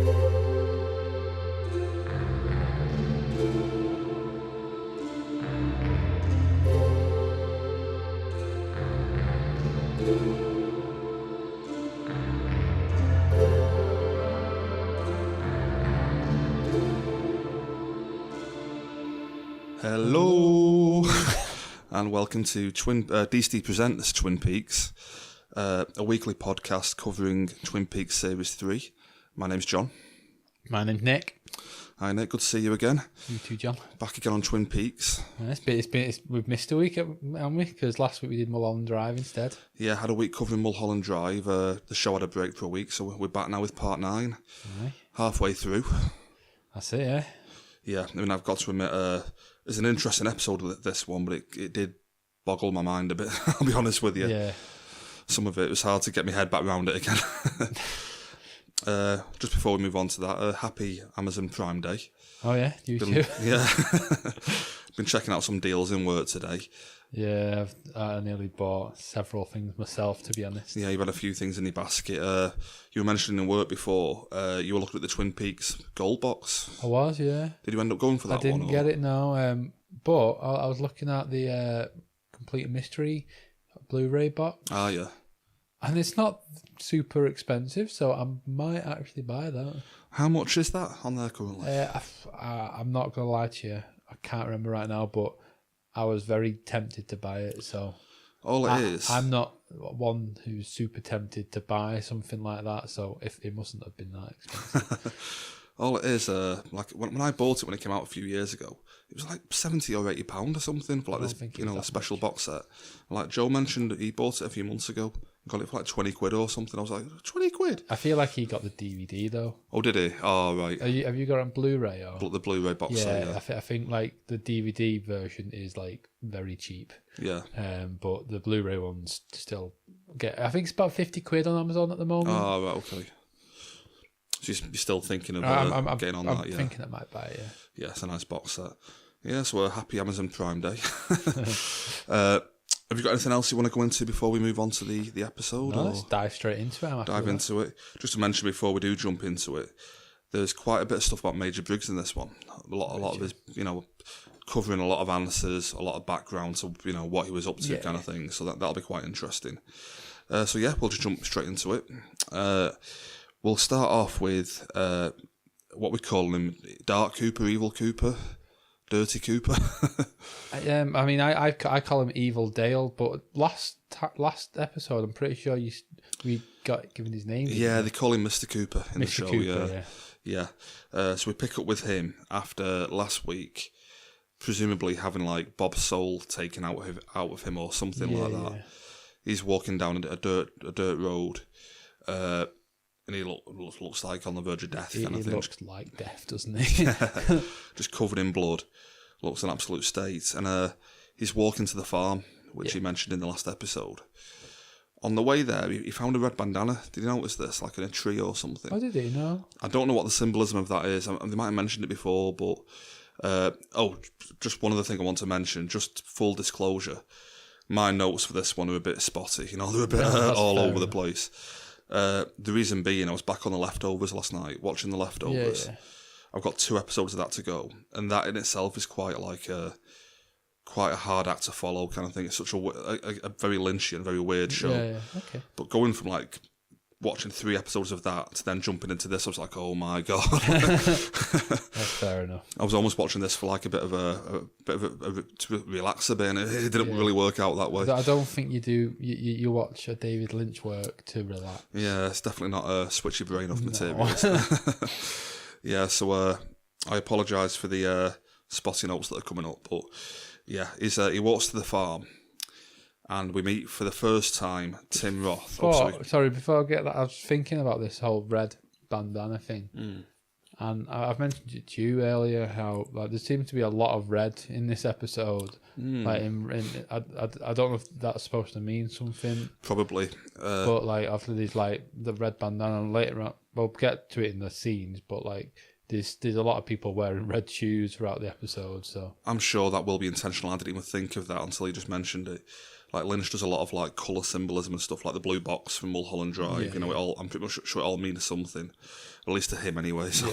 Hello, and welcome to DSTE Presents Twin Peaks, a weekly podcast covering Twin Peaks Series 3. My name's John. My name's Nick. Hi Nick, good to see you again. You too, John. Back again on Twin Peaks. We've missed a week, haven't we? Because last week we did Mulholland Drive instead. Yeah, had a week covering Mulholland Drive. The show had a break for a week, so we're back now with part 9. Aye. Halfway through. That's it, yeah. Yeah, I mean, I've got to admit, it's an interesting episode with this one, but it did boggle my mind a bit, I'll be honest with you. Yeah. Some of it was hard to get my head back around it again. Just before we move on to that, happy Amazon Prime Day. Oh yeah, you too. Yeah. Been checking out some deals in work today. Yeah, I nearly bought several things myself, to be honest. Yeah, you've had a few things in your basket. You were mentioning in work before, you were looking at the Twin Peaks Gold Box. I was, yeah. Did you end up going for that one? I didn't get it, no. But I was looking at the Complete Mystery Blu-ray box. Ah, yeah. And it's not super expensive, so I might actually buy that. How much is that on there currently? I'm not going to lie to you. I can't remember right now, but I was very tempted to buy it. So I'm not one who's super tempted to buy something like that, so if it mustn't have been that expensive. All it is, like when I bought it when it came out a few years ago, it was like £70 or £80 or something for like this, a special box set. Like Joe mentioned, he bought it a few months ago. Got it for like 20 quid or something. I was like, 20 quid? I feel like he got the DVD though. Oh, did he? Oh, right. Have you got it on Blu-ray? Or? The Blu-ray box set, yeah. I think like the DVD version is like very cheap. Yeah. But the Blu-ray ones still I think it's about 50 quid on Amazon at the moment. Oh, right, okay. So you're still thinking of getting on that, yeah? I'm thinking I might buy it, yeah. Yeah, it's a nice box set. Yeah, so a happy Amazon Prime Day. Have you got anything else you want to go into before we move on to the episode? No, let's dive straight into it. Dive into it. Just to mention before we do jump into it, there's quite a bit of stuff about Major Briggs in this one. A lot of his, covering a lot of answers, a lot of background to, what he was up to kind of thing. So that'll be quite interesting. We'll just jump straight into it. We'll start off with what we call him, Dark Cooper, Evil Cooper, Dirty Cooper. I call him Evil Dale, but last episode, I'm pretty sure we got given his name. Yeah, they call him Mr. Cooper in the show. Cooper, yeah. So we pick up with him after last week, presumably having like Bob's soul taken out of him or something like that. Yeah. He's walking down a dirt road. And he looks like on the verge of death. He looks like death, doesn't he? Just covered in blood. Looks an absolute state. And he's walking to the farm, which he mentioned in the last episode. On the way there, he found a red bandana. Did you notice this? Like in a tree or something. Oh, did he? No. I don't know what the symbolism of that is. They might have mentioned it before, but... just one other thing I want to mention. Just full disclosure. My notes for this one are a bit spotty. They're a bit all over the place. The reason being, I was back on The Leftovers last night, watching The Leftovers. Yeah. I've got 2 episodes of that to go, and that in itself is quite a hard act to follow kind of thing. It's such a very Lynchian, very weird show. Yeah, okay. But going from like watching 3 episodes of that to then jumping into this, I was like, oh my god. That's fair enough. I was almost watching this for like a bit of a to relax a bit, and it didn't really work out that way. I don't think you do. You watch a David Lynch work to relax. Yeah, it's definitely not a switchy brain off material. Yeah, so I apologise for the spotty notes that are coming up, but yeah, he walks to the farm. And we meet for the first time Tim Roth. Before I get that, I was thinking about this whole red bandana thing. And I've mentioned it to you earlier how there seems to be a lot of red in this episode. Like I don't know if that's supposed to mean something. Probably. But like after these like the red bandana later on, we'll get to it in the scenes. But like there's a lot of people wearing red shoes throughout the episode. So I'm sure that will be intentional. I didn't even think of that until you just mentioned it. like Lynch does a lot of like colour symbolism and stuff, like the blue box from Mulholland Drive. I'm pretty much sure it all means something, at least to him anyway. So.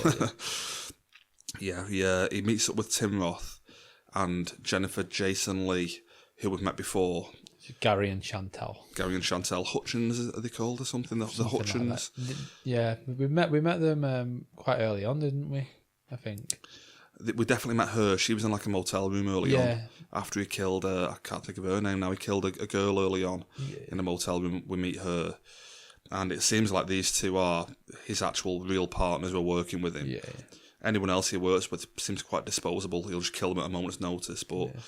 He meets up with Tim Roth and Jennifer Jason Leigh, who we've met before. Gary and Chantal Hutchins, are they called or something? The Hutchins. Like yeah, we met them quite early on, didn't we? I think we definitely met her. She was in like a motel room early on after he killed. I can't think of her name now. He killed a girl early on in a motel room. We meet her, and it seems like these two are his actual real partners who are working with him. Yeah. Anyone else he works with seems quite disposable. He'll just kill them at a moment's notice, but. Yeah.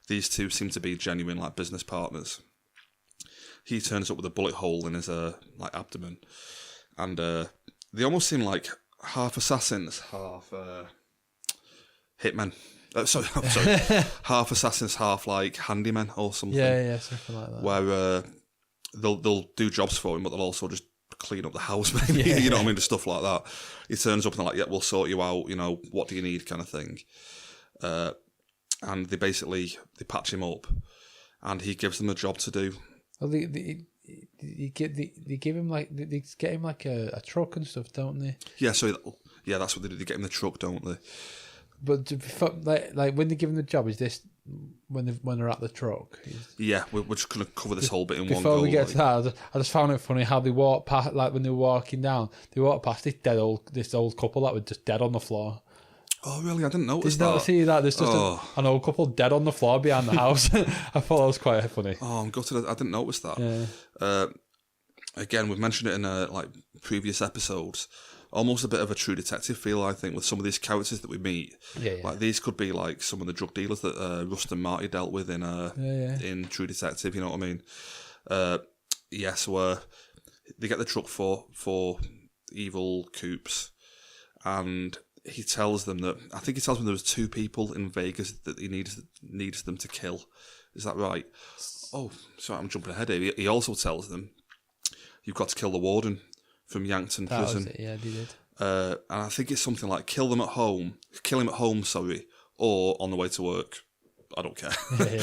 These two seem to be genuine, like, business partners. He turns up with a bullet hole in his like abdomen, and they almost seem like half assassins, half hitmen. Sorry, half assassins, half like handymen or something. Yeah, something like that. Where they'll do jobs for him, but they'll also just clean up the house, maybe. You know what I mean? Just stuff like that. He turns up and they're like, "Yeah, we'll sort you out. You know, what do you need?" kind of thing. And they patch him up, and he gives them a job to do. Well, they give him like they get him like a truck and stuff, don't they? Yeah, that's what they do. They get him the truck, don't they? But like when they give him the job, is this when they're at the truck? Yeah, we're just gonna cover this whole bit in one go. Before we get to that, I just found it funny how they walk past, like when they were walking down, they walked past this old couple that was just dead on the floor. Oh, really? I didn't notice that. Did you not see that? There's just an old couple dead on the floor behind the house. I thought that was quite funny. Oh, I'm gutted. I didn't notice that. Yeah. Again, we've mentioned it in like previous episodes. Almost a bit of a True Detective feel, I think, with some of these characters that we meet. Yeah. Like these could be like some of the drug dealers that Rust and Marty dealt with in True Detective. You know what I mean? So they get the truck for evil Coops, and he tells them that there was 2 people in Vegas that he needs them to kill. Is that right? Oh, sorry, I'm jumping ahead here. He also tells them you've got to kill the warden from Yankton Prison. Was it. Yeah, they did. And I think it's something like kill him at home, or on the way to work. I don't care. Yeah.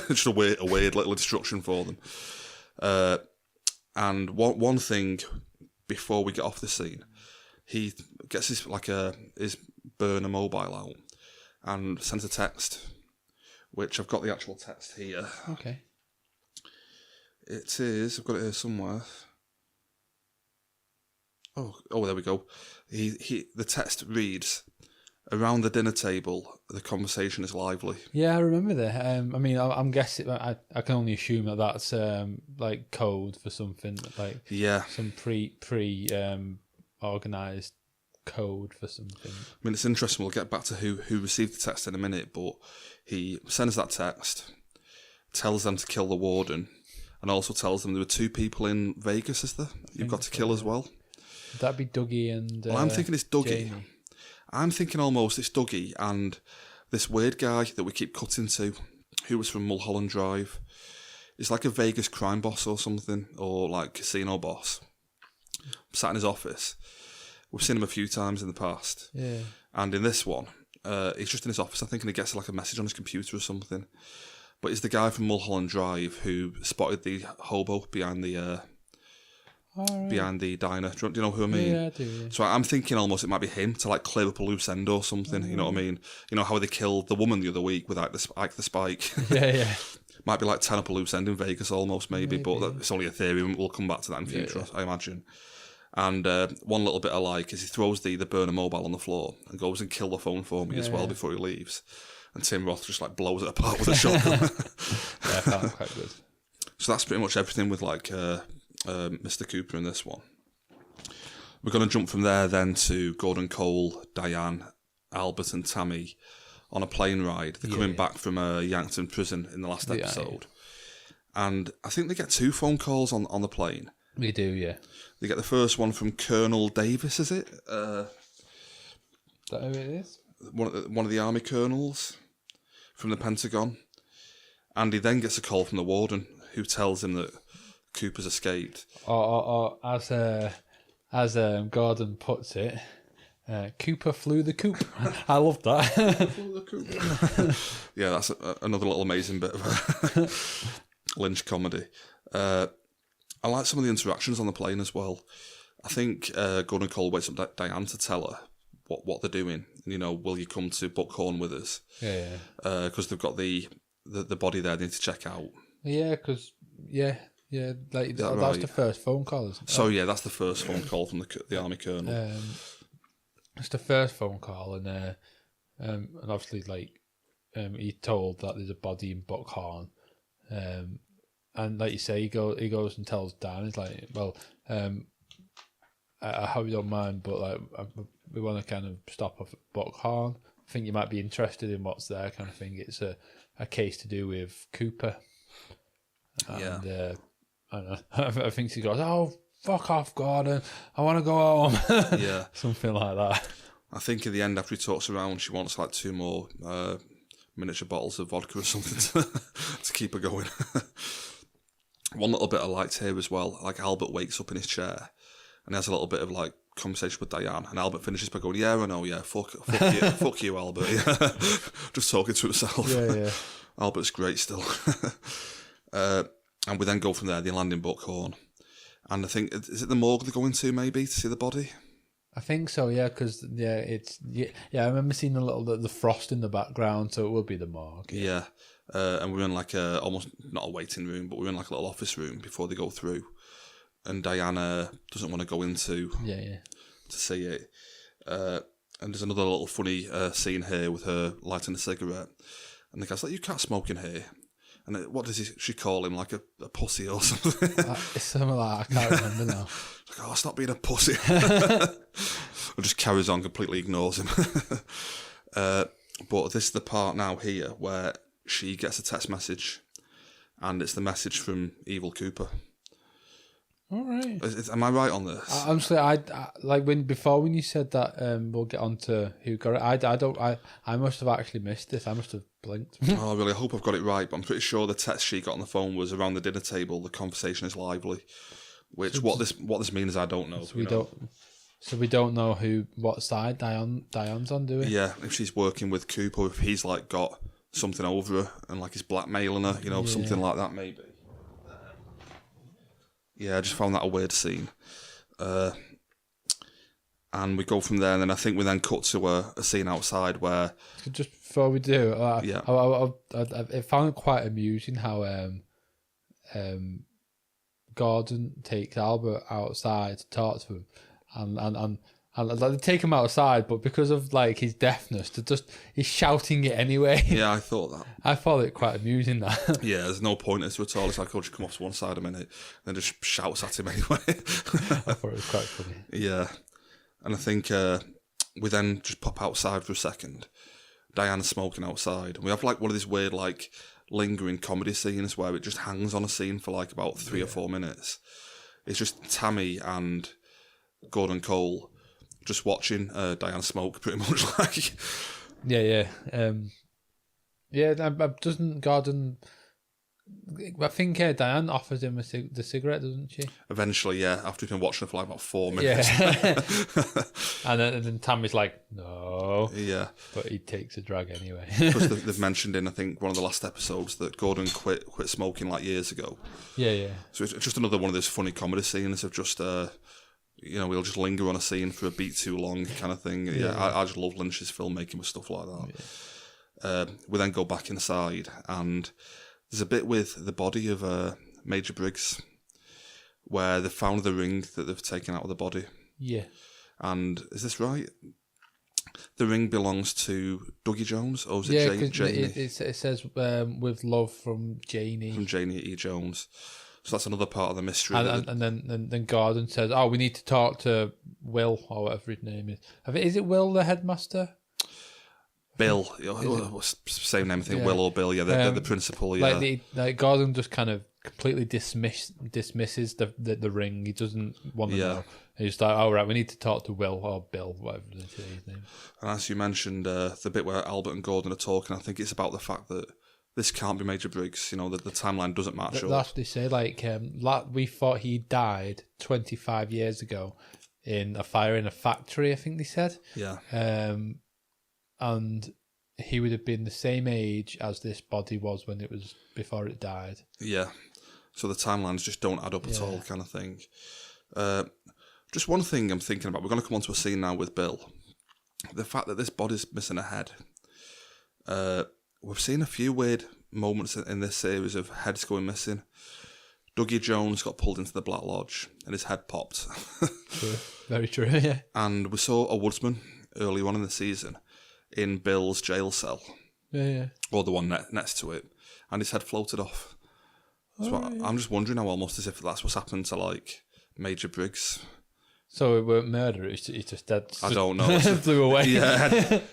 Just a weird little instruction for them. And one thing before we get off the scene. He gets his burner mobile out and sends a text, which I've got the actual text here. Okay. It is. I've got it here somewhere. Oh, there we go. The text reads, "Around the dinner table, the conversation is lively." Yeah, I remember that. I mean, I'm guessing. I can only assume that that's like code for something like some pre organised code for something. I mean, it's interesting. We'll get back to who received the text in a minute, but he sends that text, tells them to kill the warden, and also tells them there were 2 people in Vegas, is there? You've got to kill as well. Would that be Dougie and I'm thinking it's Dougie. Jamie? I'm thinking almost it's Dougie and this weird guy that we keep cutting to, who was from Mulholland Drive. It's like a Vegas crime boss or something, or like casino boss. Sat in his office. We've seen him a few times in the past. Yeah. And in this one, he's just in his office, I think, and he gets like a message on his computer or something. But it's the guy from Mulholland Drive who spotted the hobo behind the diner. Do you know who I mean? Yeah, I do. Yeah. So I'm thinking almost it might be him to like clear up a loose end or something. You know what I mean? You know how they killed the woman the other week with Ike the Spike? Yeah. Might be like tying up a loose end in Vegas almost, maybe. But it's only a theory. We'll come back to that in future, I imagine. And one little bit I like is he throws the burner mobile on the floor and goes and kill the phone for me as well before he leaves. And Tim Roth just like blows it apart with a shotgun. Yeah, that was quite good. So that's pretty much everything with like Mr. Cooper in this one. We're going to jump from there then to Gordon Cole, Diane, Albert and Tammy on a plane ride. They're coming back from Yankton Prison in the last episode. And I think they get 2 phone calls on the plane. We do, yeah. They get the first one from Colonel Davis, is it? Is that who it is? One of the army colonels from the Pentagon. And he then gets a call from the warden, who tells him that Cooper's escaped. Or as Gordon puts it, Cooper flew the coop. I love that. Flew the coop. Yeah, that's another little amazing bit of Lynch comedy. I like some of the interactions on the plane as well. I think Gordon Cole waits up Diane to tell her what they're doing. You know, will you come to Buckhorn with us? Yeah. Because they've got the body there they need to check out. Yeah, because like that's right? the first phone call, isn't it? So yeah, that's the first phone call from the army colonel. It's the first phone call, and obviously like he's told that there's a body in Buckhorn, and like you say, he goes and tells Dan, he's like, well, I hope you don't mind, but like we want to kind of stop off at Buckhorn. I think you might be interested in what's there, kind of thing. It's a case to do with Cooper. And, I don't know. I think she goes, "Oh, fuck off, Gordon. I want to go home." Yeah. Something like that. I think in the end, after he talks around, she wants like 2 more miniature bottles of vodka or something to keep her going. One little bit I liked here as well, like Albert wakes up in his chair and has a little bit of like conversation with Diane, and Albert finishes by going, "Yeah, I know, yeah, fuck you, fuck you, Albert." Yeah. Just talking to himself. Yeah. Albert's great still. And we then go from there, they land in Buckhorn. And I think, is it the morgue they're going to maybe to see the body? I think so, yeah, because I remember seeing the frost in the background, so it will be the morgue. Yeah, and we're in like almost not a waiting room, but we're in like a little office room before they go through. And Diana doesn't want to go into to see it. And there's another little funny scene here with her lighting a cigarette, and the guy's like, "You can't smoke in here." And what does she call him? Like a pussy or something? It's something like that. I can't remember now. Like, "Oh, stop being a pussy." Or just carries on, completely ignores him. But this is the part now here where she gets a text message, and it's the message from Evil Cooper. All right. Am I right on this? Honestly, I like when you said that. We'll get on to who got it. I must have actually missed this. I must have blinked. Oh, really? I hope I've got it right. But I'm pretty sure the text she got on the phone was around the dinner table. The conversation is lively. Which what this means, I don't know. So we don't know what side Diane's on, do we? Yeah, if she's working with Cooper, if he's like got something over her and like he's blackmailing her, something like that maybe. Yeah, I just found that a weird scene. And we go from there, and then I think we then cut to a scene outside where... Just before we do, I found it quite amusing how Gordon takes Albert outside to talk to him, and they take him outside, but because of like his deafness, he's shouting it anyway. Yeah, I thought that. I thought it quite amusing that. Yeah, there's no point to it all. It's like, "Oh, just come off to one side a minute," and then just shouts at him anyway. I thought it was quite funny. Yeah, and I think we then just pop outside for a second. Diana's smoking outside, and we have like one of these weird like lingering comedy scenes where it just hangs on a scene for like about 3 or 4 minutes. It's just Tammy and Gordon Cole just watching Diana smoke, pretty much. Like, doesn't Gordon? I think Diane offers him the cigarette, doesn't she? Eventually, yeah. After he's been watching it for like about 4 minutes. Yeah. and then Tammy's like, "No." Yeah. But he takes a drag anyway. Because they've mentioned in, I think, one of the last episodes that Gordon quit smoking like years ago. Yeah. So it's just another one of those funny comedy scenes of just... we'll just linger on a scene for a beat too long kind of thing. Yeah, I just love Lynch's filmmaking with stuff like that. Yeah. We then go back inside, and there's a bit with the body of Major Briggs where they found the ring that they've taken out of the body. Yeah. And is this right? The ring belongs to Dougie Jones, or is it Janie? It says with love from Janie. From Janie E. Jones. So that's another part of the mystery. And then Gordon says, "Oh, we need to talk to Will," or whatever his name is. Is it Will, the headmaster? Bill. Same name, I think. Yeah. Will or Bill. Yeah, they're the principal. Yeah. Like Gordon just kind of completely dismisses the ring. he doesn't want to know. He's like, "Oh, right, we need to talk to Will or Bill," whatever his name. And as you mentioned, the bit where Albert and Gordon are talking, I think it's about the fact that this can't be Major Briggs. The timeline doesn't match up. That's what they say. Like, we thought he died 25 years ago in a fire in a factory, I think they said. Yeah. And he would have been the same age as this body was when it was before it died. Yeah. So the timelines just don't add up at all, kind of thing. Just one thing I'm thinking about. We're going to come on to a scene now with Bill. The fact that this body's missing a head. We've seen a few weird moments in this series of heads going missing. Dougie Jones got pulled into the Black Lodge and his head popped. True. Very true, yeah. And we saw a woodsman early on in the season in Bill's jail cell. Yeah. Or the one next to it. And his head floated off. So I'm just wondering now, almost as if that's what's happened to, like, Major Briggs. So it weren't murder, it's just dead. I don't know. Flew away. Yeah,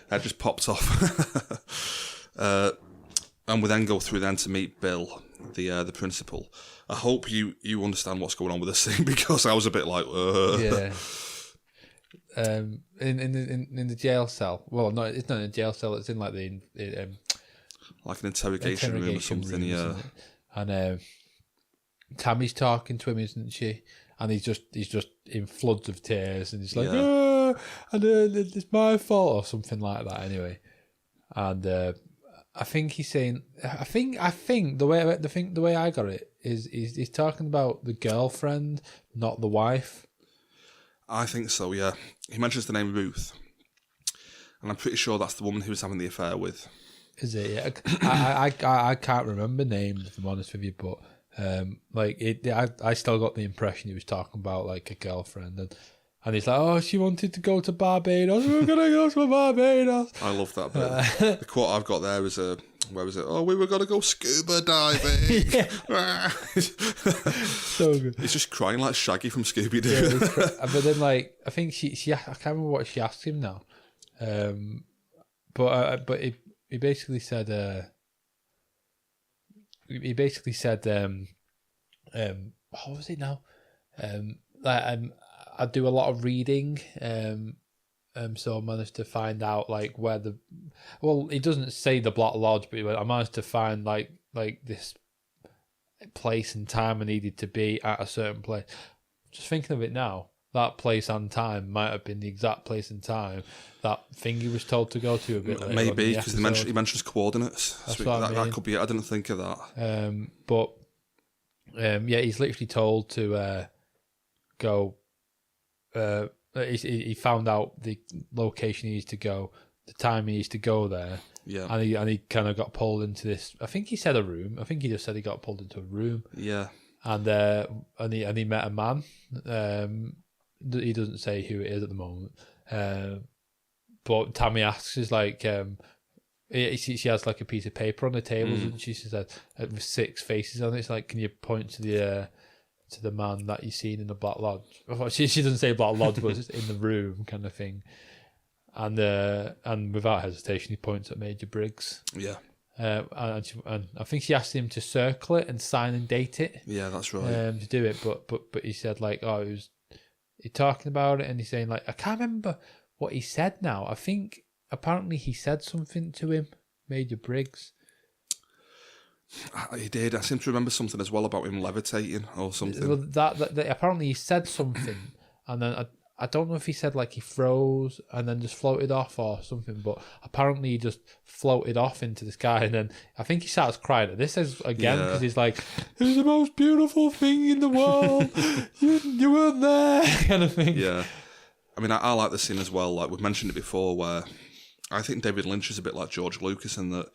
head just popped off. And we then go through then to meet Bill, the principal. I hope you understand what's going on with this scene, because I was a bit like, Yeah. In the jail cell. Well, no, it's not in a jail cell. It's in like like an interrogation room or something. Yeah. And Tammy's talking to him, isn't she? And he's just in floods of tears, and he's like, and it's my fault or something like that. Anyway, and I think he's saying, I think the way I got it is he's talking about the girlfriend, not the wife. I think so. Yeah, he mentions the name Ruth, and I'm pretty sure that's the woman he was having the affair with. Is it? Yeah, I can't remember names, if I'm honest with you, but. I still got the impression he was talking about like a girlfriend, and he's like, oh, she wanted to go to Barbados. We're gonna go to Barbados. I love that bit. The quote I've got there is where was it? Oh, we were gonna go scuba diving. So good. He's just crying like Shaggy from Scooby Doo. Yeah, but then I think she I can't remember what she asked him now, but he basically said. He basically said, what was it now? I do a lot of reading, so I managed to find out like where he doesn't say the Black Lodge, but I managed to find like this place and time I needed to be at a certain place. Just thinking of it now, that place and time might have been the exact place and time that thing he was told to go to a bit later. Maybe, because he mentions coordinates. That's what I mean. That could be it. I didn't think of that. But he's literally told to go. He found out the location he needs to go, the time he needs to go there. Yeah. And he kind of got pulled into this. I think he said a room. I think he just said he got pulled into a room. Yeah. And he met a man. He doesn't say who it is at the moment. But Tammy asks, is like, she has like a piece of paper on the table, and she says with 6 faces on it. It's like, can you point to the man that you've seen in the Black Lodge? She doesn't say Black Lodge, but it's in the room kind of thing. And without hesitation, he points at Major Briggs. Yeah. And I think she asked him to circle it and sign and date it. Yeah, that's right. To do it, but he said like, oh, he's talking about it, and he's saying like, I can't remember what he said now. I think apparently he said something to him, Major Briggs. He did. I seem to remember something as well about him levitating or something. Well, that apparently he said something, and then I don't know if he said like he froze and then just floated off or something, but apparently he just floated off into the sky, and then I think he starts crying. This is again because he's like, "It's the most beautiful thing in the world. you weren't there," kind of thing. Yeah, I mean, I like the scene as well. Like we've mentioned it before, where I think David Lynch is a bit like George Lucas in that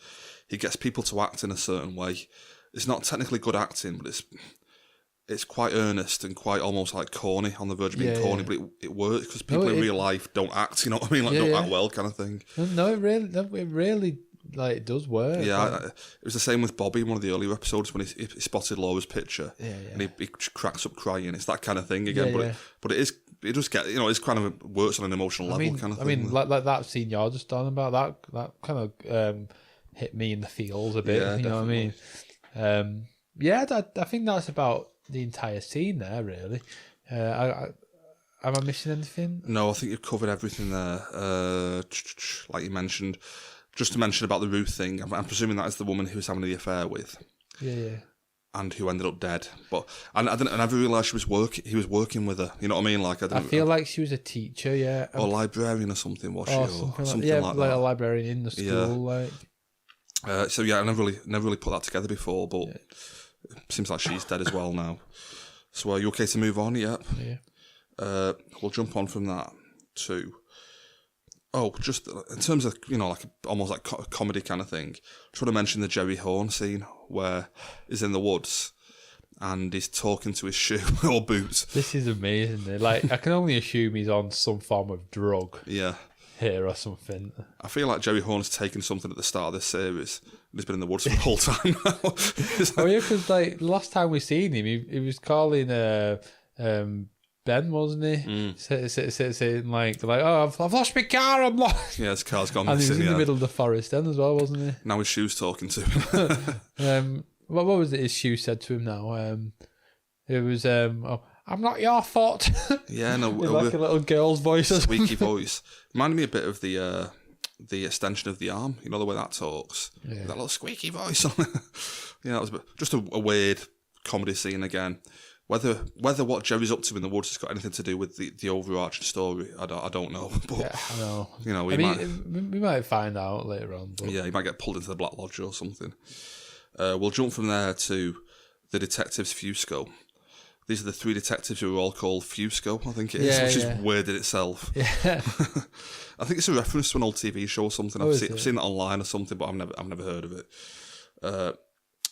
he gets people to act in a certain way. It's not technically good acting, but it's quite earnest and quite almost like corny, on the verge of being corny, but it works because people in real life don't act, you know what I mean? Like, don't act well kind of thing. No, it really like, it does work. Yeah, it was the same with Bobby in one of the earlier episodes when he spotted Laura's picture and he cracks up crying. It's that kind of thing again, but it does get, you know, it's kind of works on an emotional level kind of thing. I mean, like that scene you're just talking about, that kind of hit me in the feels a bit, you know what I mean? I think that's about the entire scene there, really. Am I missing anything? No, I think you've covered everything there. Like you mentioned, just to mention about the Ruth thing, I'm presuming that is the woman he was having the affair with. Yeah. and who ended up dead. But I never realised he was working with her. You know what I mean? Like I feel like she was a teacher, yeah, or librarian or something, was she? Or something like that. A librarian in the school, So I never really put that together before, but it seems like she's dead as well now. So are you okay to move on? Yep. Yeah. We'll jump on from that to. Oh, just in terms of, like almost like comedy kind of thing, I just want to mention the Jerry Horn scene where he's in the woods and he's talking to his shoe or boot. This is amazing. Like, I can only assume he's on some form of drug. Yeah. Here or something. I feel like Jerry Horn's taken something at the start of this series and he's been in the woods for the whole time now. Oh yeah, because like last time we seen him, he was calling Ben, wasn't he? Saying like, oh, I've lost my car, I'm lost. Yeah, his car's gone and missing. He was in the middle of the forest then as well, wasn't he? Now his shoe's talking to him. What was it his shoe said to him now? It was, I'm not your fault. Yeah, no. Like a little girl's voice. Squeaky voice. Reminded me a bit of the extension of the arm. You know, the way that talks. Yeah. That little squeaky voice on it. Yeah, that was just a weird comedy scene again. Whether what Jerry's up to in the woods has got anything to do with the overarching story, I don't know. But yeah, I know. We might find out later on. But. Yeah, he might get pulled into the Black Lodge or something. We'll jump from there to the detectives Fusco. These are the 3 detectives who are all called Fusco, I think it is, which is weird in itself. Yeah. I think it's a reference to an old TV show or something. I've seen that online or something, but I've never heard of it.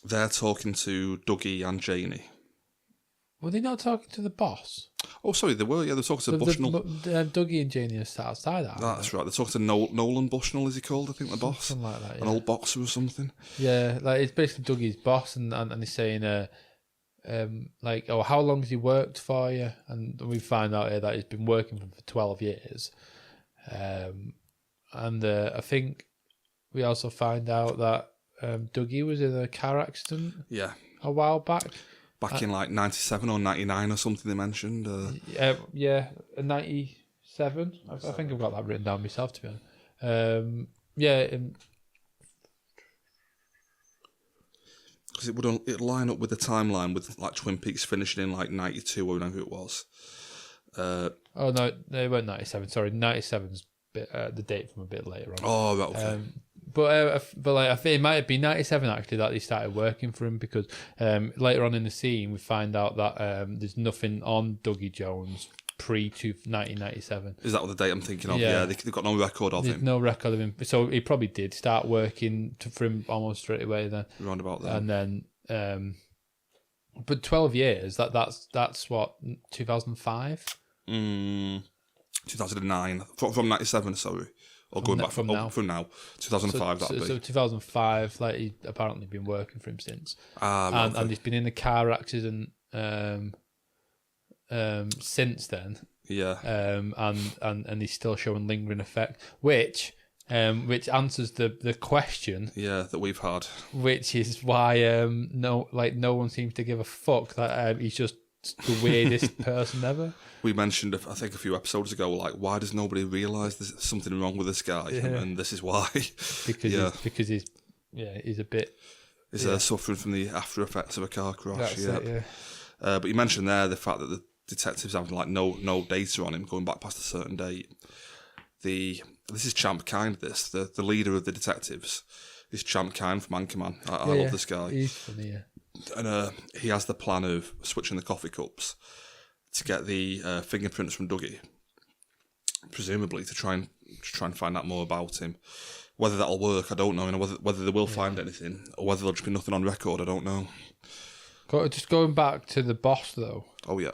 They're talking to Dougie and Janie. Were they not talking to the boss? Oh, sorry, they were. Yeah, they're talking to Bushnell. Dougie and Janie are sat outside. That's right. They're talking to Nolan Bushnell, is he called? I think the boss. Something like that. Yeah. An old boxer or something. Yeah, like it's basically Dougie's boss, and he's saying, like, oh, how long has he worked for you? And we find out here that he's been working for 12 years. And I think we also find out that Dougie was in a car accident. Yeah. A while back. Back in like 97 or 99 or something they mentioned. Yeah, 97. I think I've got that written down myself, to be honest. Yeah. Because it'd line up with the timeline with like Twin Peaks finishing in like 92 or whatever it was. Oh, no, it weren't 97. Sorry, 97's the date from a bit later on. Oh, right, okay. But like I think it might be 97 actually that he started working for him, because later on in the scene we find out that there's nothing on Dougie Jones pre-1997. Is that what the date I'm thinking of? Yeah, they've got no record of him. No record of him. So he probably did start working for him almost straight away then. Around about then. And then, but 12 years, that's what, 2005? 2009. From 97, sorry. Or going back from now. 2005, that'd be. So 2005, like he's apparently been working for him since. Right, and he's been in a car accident since then. Yeah. And he's still showing lingering effect, which answers the question. Yeah, that we've had. Which is why no one seems to give a fuck that he's just the weirdest person ever. We mentioned, I think, a few episodes ago, like, why does nobody realise there's something wrong with this guy? Yeah. And this is why. Because he's a bit... He's suffering from the after effects of a car crash. That's it, yeah. But you mentioned there the fact that the detectives have like no data on him going back past a certain date. This is Champ Kind, the leader of the detectives is Champ Kind from Anchorman. I love this guy. He's funny, yeah. And he has the plan of switching the coffee cups to get the fingerprints from Dougie, presumably to try and find out more about him. Whether that'll work, I don't know. Whether they will find anything, or whether there'll just be nothing on record, I don't know. Just going back to the boss, though. Oh yeah,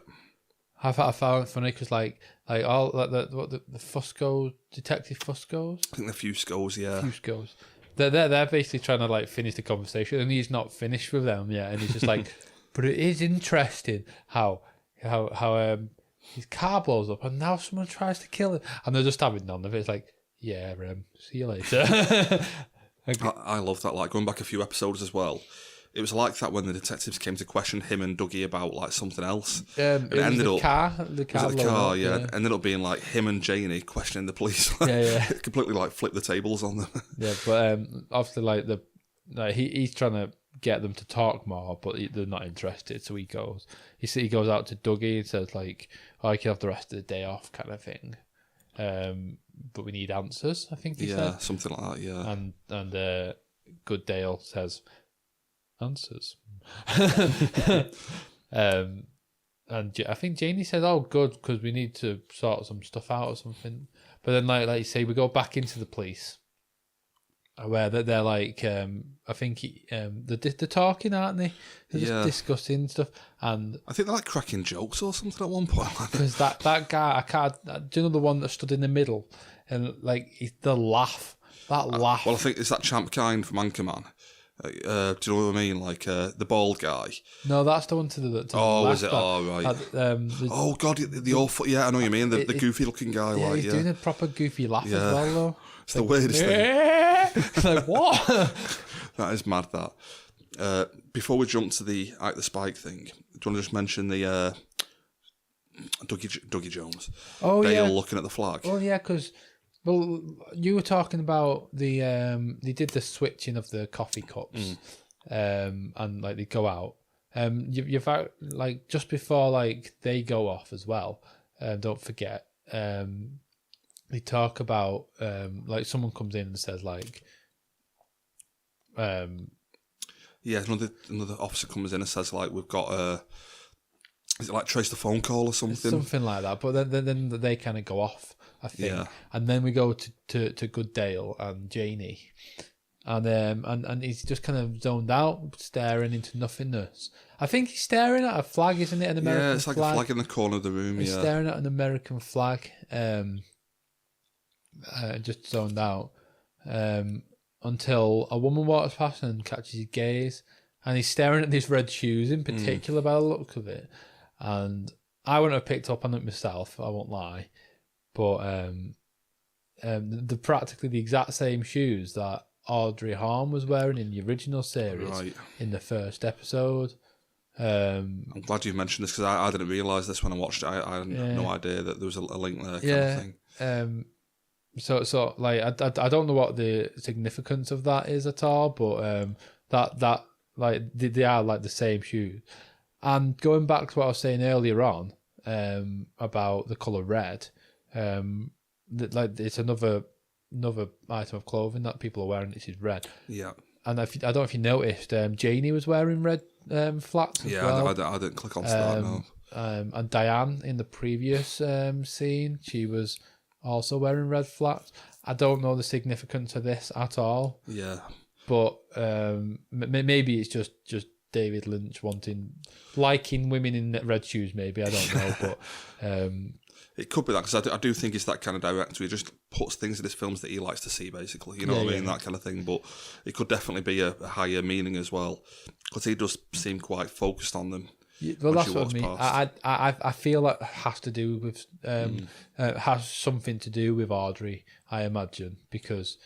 I found it funny because like all like the Fusco detective Fuscos. I think the Fuscos, yeah. Fuscos. They're basically trying to like finish the conversation, and he's not finished with them yet, and he's just like, but it is interesting how his car blows up, and now someone tries to kill him, and they're just having none of it. It's like, yeah, see you later. I love that. Like going back a few episodes as well. It was like that when the detectives came to question him and Dougie about like something else. It ended up the car, yeah. Ended up being like him and Janie questioning the police. Completely like flip the tables on them. Yeah, but obviously like he's trying to get them to talk more, but they're not interested. So he goes out to Dougie and says like, "Oh, I can have the rest of the day off," kind of thing. But we need answers, I think he said. Yeah, something like that. Yeah. And Good Dale says, "Answers." And I think Janie says, "Oh, good, because we need to sort some stuff out or something." But then, like you say, we go back into the police, where they're like, I think they're talking, aren't they? They're just discussing stuff, and I think they're like cracking jokes or something at one point. Because that guy, I can't. Do you know the one that stood in the middle, and like the laugh, laugh. Well, I think it's that Champ Kind from Anchorman. Do you know what I mean? Like the bald guy. No, that's the one to the left. Is it? Oh, right. Oh God, the awful. Yeah, I know what you mean. The goofy looking guy. Yeah, like, he's doing a proper goofy laugh as well, though. It's the weirdest thing. Like what? That is mad. That. Before we jump to the Spike thing, do you want to just mention the Dougie Jones? Oh, Dale yeah. looking at the flag. Oh yeah, because you were talking about the they did the switching of the coffee cups, and like they go out. You've like just before like they go off as well. Don't forget. They talk about like someone comes in and says like, yeah, another officer comes in and says like, we've got is it like trace the phone call or something like that. But then they kind of go off, I think, and then we go to Good Dale and Janie, and he's just kind of zoned out, staring into nothingness. I think he's staring at a flag, isn't it? An American flag. Yeah, it's like a flag in the corner of the room. He's staring at an American flag. Just zoned out until a woman walks past and catches his gaze, and he's staring at these red shoes in particular by the look of it. And I wouldn't have picked up on it myself, I won't lie, but they're practically the exact same shoes that Audrey Horne was wearing in the original series in the first episode. I'm glad you mentioned this because I didn't realise this when I watched it. I had no idea that there was a link there kind of thing. So like I don't know what the significance of that is at all, but that like they are like the same shoes. And going back to what I was saying earlier on about the colour red, like it's another item of clothing that people are wearing. This is red. Yeah. And I don't know if you noticed, Janie was wearing red flats as well. I didn't click on that. No. And Diane in the previous scene, she was also wearing red flats. I don't know the significance of this at all. Yeah. But maybe it's just David Lynch liking women in red shoes. Maybe I don't know, but it could be that because I do think it's that kind of director. He just puts things in his films that he likes to see, basically. You know what I mean? That kind of thing. But it could definitely be a higher meaning as well because he does seem quite focused on them. Well, that's what I mean. I feel that has to do with has something to do with Audrey, I imagine, because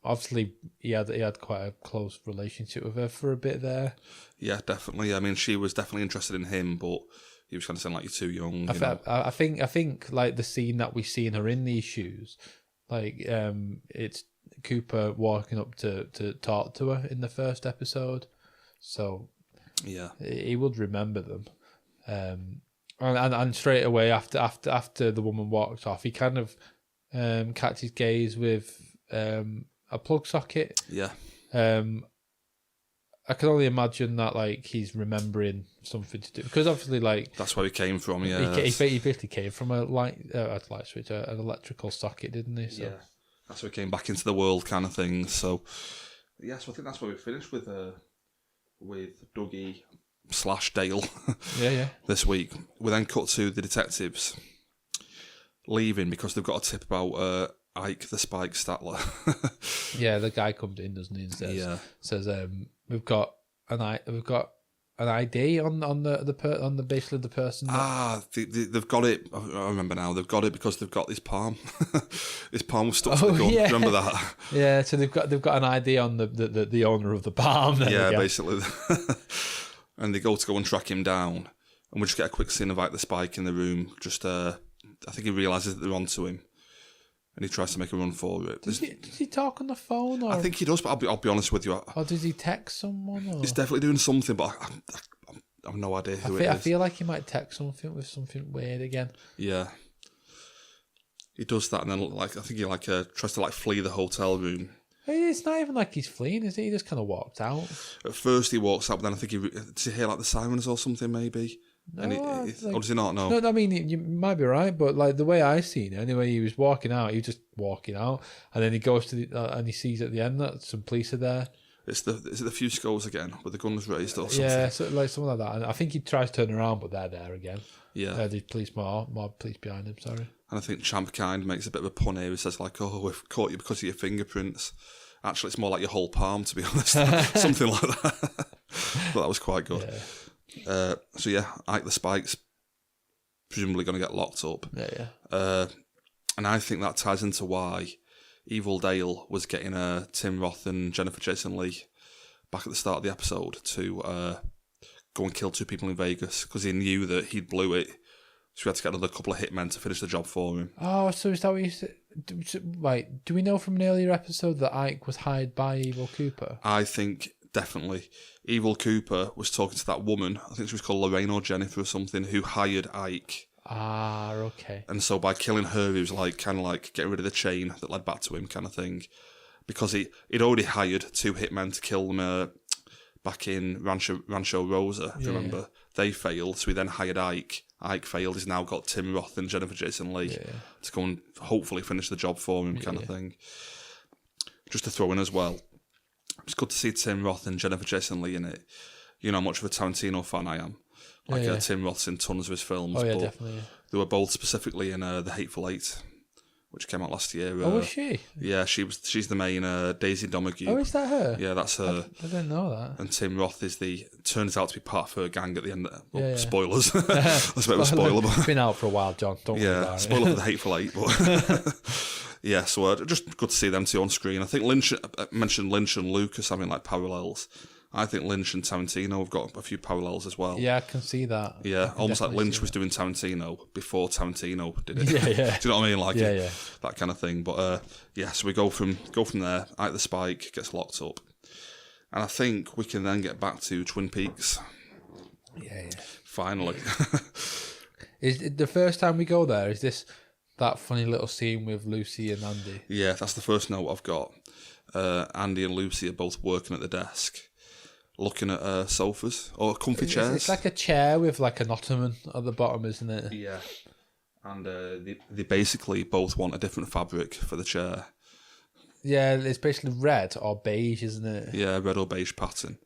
obviously he had quite a close relationship with her for a bit there. Yeah, definitely. I mean, she was definitely interested in him, but he was kind of saying like, "You're too young." I think like the scene that we see in her in these shoes, like it's Cooper walking up to talk to her in the first episode, so. Yeah, he would remember them, and straight away after the woman walks off, he kind of catches gaze with a plug socket. Yeah, I can only imagine that like he's remembering something to do because obviously like that's where he came from. Yeah, he basically came from a light switch, an electrical socket, didn't he? So. Yeah, that's where he came back into the world, kind of thing. So, yeah, so I think that's where we finished with Dougie / Dale this week. We then cut to the detectives leaving because they've got a tip about Ike the Spike Statler. Yeah, the guy comes in, doesn't he, and says we've got an ID on the basically the person. They've got it. I remember now. They've got it because they've got this palm. His palm was stuck to the gun. Yeah. Remember that? Yeah. So they've got an ID on the owner of the palm. Yeah, basically. And they go and track him down, and we just get a quick scene of like the Spike in the room. Just I think he realizes that they're onto him, and he tries to make a run for it. Does he talk on the phone? Or? I think he does, but I'll be honest with you. Or does he text someone? Or? He's definitely doing something, but I have no idea who it is. I feel like he might text something with something weird again. Yeah. He does that, and then I think he tries to flee the hotel room. It's not even like he's fleeing, is it? He just kind of walked out. At first he walks out, but then I think does he hear the sirens or something maybe? No, or does he not know? No, I mean you might be right, but the way I seen it, anyway, he was walking out. He was just walking out, and then he goes to and he sees at the end that some police are there. Is it the Fuscos again with the guns raised or something? Yeah, something like that. And I think he tries to turn around, but they're there again. Yeah, the police more police behind him. Sorry. And I think Champ Kind makes a bit of a pun here. He says "Oh, we've caught you because of your fingerprints." Actually, it's more like your whole palm, to be honest. Something like that. But that was quite good. Yeah. So yeah, Ike the Spike's presumably going to get locked up. Yeah. And I think that ties into why Evil Dale was getting Tim Roth and Jennifer Jason Leigh back at the start of the episode to go and kill 2 people in Vegas, because he knew that he'd blew it. So we had to get another couple of hitmen to finish the job for him. Oh, so is that what you said? Right, do we know from an earlier episode that Ike was hired by Evil Cooper? I think definitely. Evil Cooper was talking to that woman, I think she was called Lorraine or Jennifer or something, who hired Ike. Ah, okay. And so by killing her, he was kind of getting rid of the chain that led back to him, kind of thing. Because he'd already hired 2 hitmen to kill them back in Rancho Rosa, if you remember. Yeah. They failed, so he then hired Ike. Ike failed. He's now got Tim Roth and Jennifer Jason Leigh to go and hopefully finish the job for him, kind of thing. Just to throw in as well, it's good to see Tim Roth and Jennifer Jason Leigh in it. You know how much of a Tarantino fan I am. Tim Roth's in tons of his films. Oh, yeah, but definitely. Yeah. They were both specifically in The Hateful Eight, which came out last year. Was she? Yeah, she's the main Daisy Domergue. Oh, is that her? Yeah, that's her. I didn't know that. And Tim Roth turns out to be part of her gang at the end. Spoilers. That's a bit of a spoiler. It's been out for a while, John. Don't worry about spoiler for The Hateful Eight. But yeah, so just good to see them 2 on screen. I think Lynch mentioned Lynch and Lucas having parallels. I think Lynch and Tarantino have got a few parallels as well. Yeah, I can see that. Yeah, almost like Lynch was doing Tarantino before Tarantino did it. Yeah. Do you know what I mean? Yeah. That kind of thing. But so we go from there. Ike the Spike gets locked up, and I think we can then get back to Twin Peaks. Yeah. Finally. Is it the first time we go there? Is this that funny little scene with Lucy and Andy? Yeah, that's the first note I've got. Andy and Lucy are both working at the desk, looking at sofas or comfy chairs. It's like a chair with an ottoman at the bottom, isn't it? Yeah. And they basically both want a different fabric for the chair. Yeah, it's basically red or beige, isn't it? Yeah, red or beige pattern.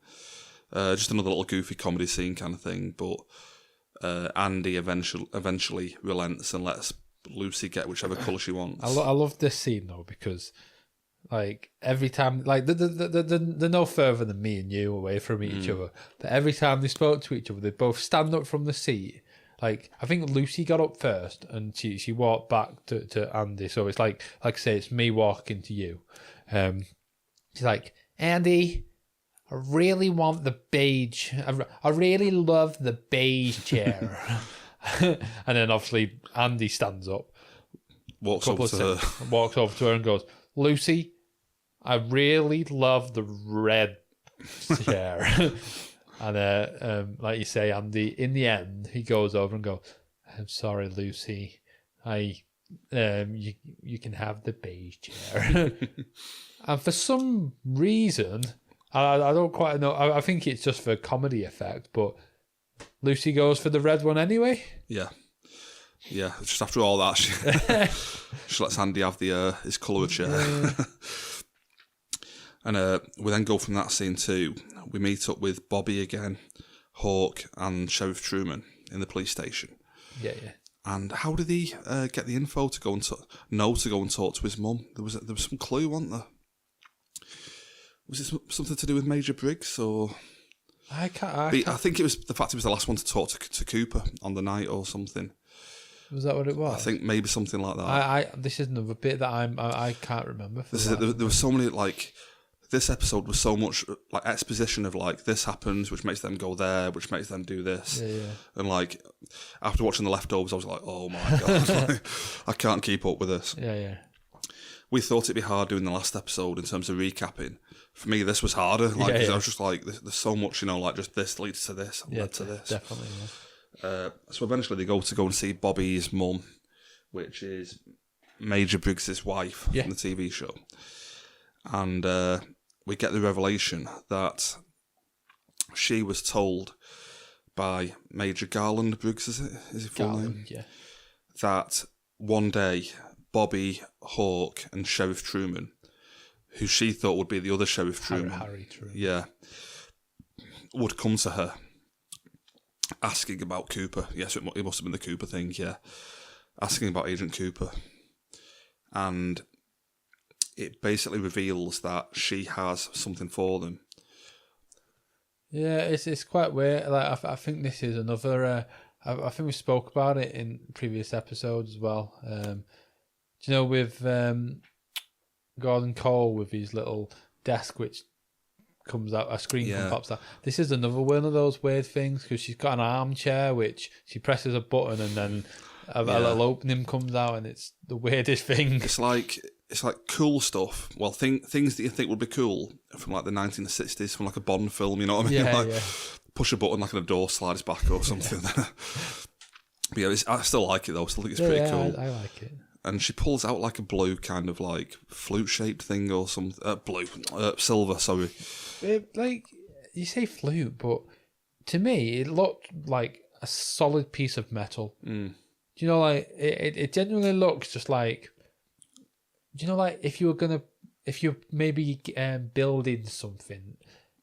Just another little goofy comedy scene kind of thing. But Andy eventually relents and lets Lucy get whichever colour she wants. I love this scene though, because every time, they're no further than me and you away from each other. But every time they spoke to each other, they both stand up from the seat. I think Lucy got up first, and she walked back to Andy. So it's like I say, it's me walking to you. She's like, Andy, I really want the beige. I really love the beige chair. And then obviously Andy stands up, walks over to her and goes, Lucy, I really love the red chair. And like you say, Andy, in the end, he goes over and goes, I'm sorry, Lucy. You can have the beige chair. And for some reason, I don't quite know, I think it's just for comedy effect, but Lucy goes for the red one anyway. Yeah. Yeah, just after all that, she lets Andy have his colour chair. Yeah. And we then go from that scene to, we meet up with Bobby again, Hawk, and Sheriff Truman in the police station. Yeah. And how did he get the info to go and to go and talk to his mum? There was some clue, wasn't there? Was it something to do with Major Briggs, or? I think it was the fact he was the last one to talk to Cooper on the night or something. Was that what it was? I think maybe something like that. This is another bit that I can't remember. There was so many this episode was so much exposition of this happens, which makes them go there, which makes them do this. Yeah. And after watching The Leftovers, I was like, oh my god, I can't keep up with this. Yeah. we thought it'd be hard doing the last episode in terms of recapping. For me, this was harder. Like, I was just like, there's so much, like just this leads to this, and led to this. Definitely. Yeah. So eventually they go and see Bobby's mum, which is Major Briggs's wife from the TV show, and we get the revelation that she was told by Major Garland Briggs, is his full name? Yeah. That one day Bobby, Hawk, and Sheriff Truman, who she thought would be the other Sheriff Truman, Harry Truman, would come to her asking about Cooper. Yes, it must have been the Cooper thing. Yeah, asking about Agent Cooper, and it basically reveals that she has something for them. Yeah, it's quite weird. Like I think this is another. I think we spoke about it in previous episodes as well. Do you know, with Gordon Cole with his little desk which comes out, a screen pops out. This is another one of those weird things because she's got an armchair which she presses a button and then a little opening comes out, and it's the weirdest thing. It's like cool stuff. Well, things that you think would be cool from like the 1960s, from like a Bond film. You know what I mean? Yeah, Push a button like and a door slides back or something. But yeah, I still like it though. I still think it's pretty cool. I like it. And she pulls out like a blue kind of like flute-shaped thing or something. Silver, sorry. Like, you say flute, but to me, it looked like a solid piece of metal. Mm. Do you know, like, it genuinely looks just like, do you know, like, if you're maybe building something,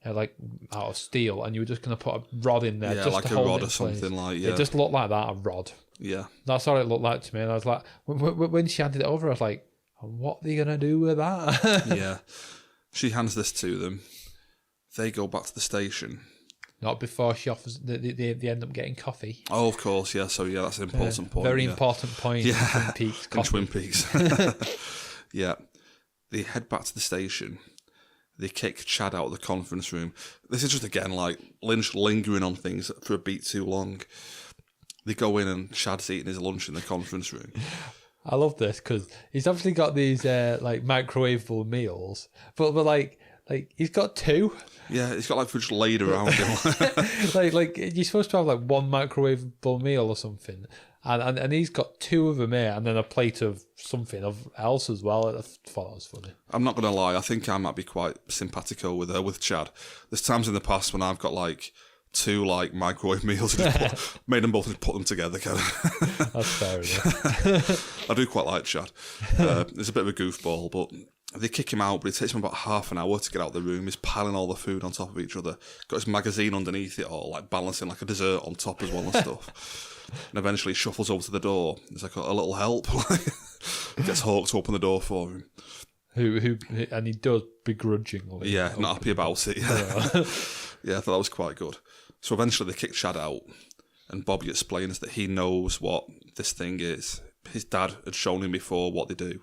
like out of steel, and you were just going to put a rod in there, just like to a hold rod it or something place. like. It just looked like that, a rod. Yeah, that's what it looked like to me. And I was like, when she handed it over, I was like, what are they gonna do with that? Yeah, she hands this to them. They go back to the station. Not before she offers. They end up getting coffee. Oh, of course, yeah. So yeah, that's an important point. Very important point. Yeah, in Twin Peaks. In Twin Peaks. Yeah, they head back to the station. They kick Chad out of the conference room. This is just, again, like Lynch lingering on things for a beat too long. They go in and Chad's eating his lunch in the conference room. I love this because he's obviously got these like microwavable meals, but like he's got two. Yeah, he's got like food just laid around him. like you're supposed to have like one microwavable meal or something, and he's got two of them here, and then a plate of something else as well. I thought that was funny. I'm not gonna lie, I think I might be quite simpatico with Chad. There's times in the past when I've got like two like microwave meals and just made them both and put them together. That's fair enough. I do quite like Chad. He's a bit of a goofball, but they kick him out, but it takes him about half an hour to get out of the room. He's piling all the food on top of each other. Got his magazine underneath it all, like balancing like a dessert on top as well and stuff. And eventually shuffles over to the door. There's like a little help. Gets Hawk to open the door for him. Who and he does begrudgingly. Yeah, not happy about it. Yeah, I thought that was quite good. So eventually they kick Chad out, and Bobby explains that he knows what this thing is. His dad had shown him before what they do.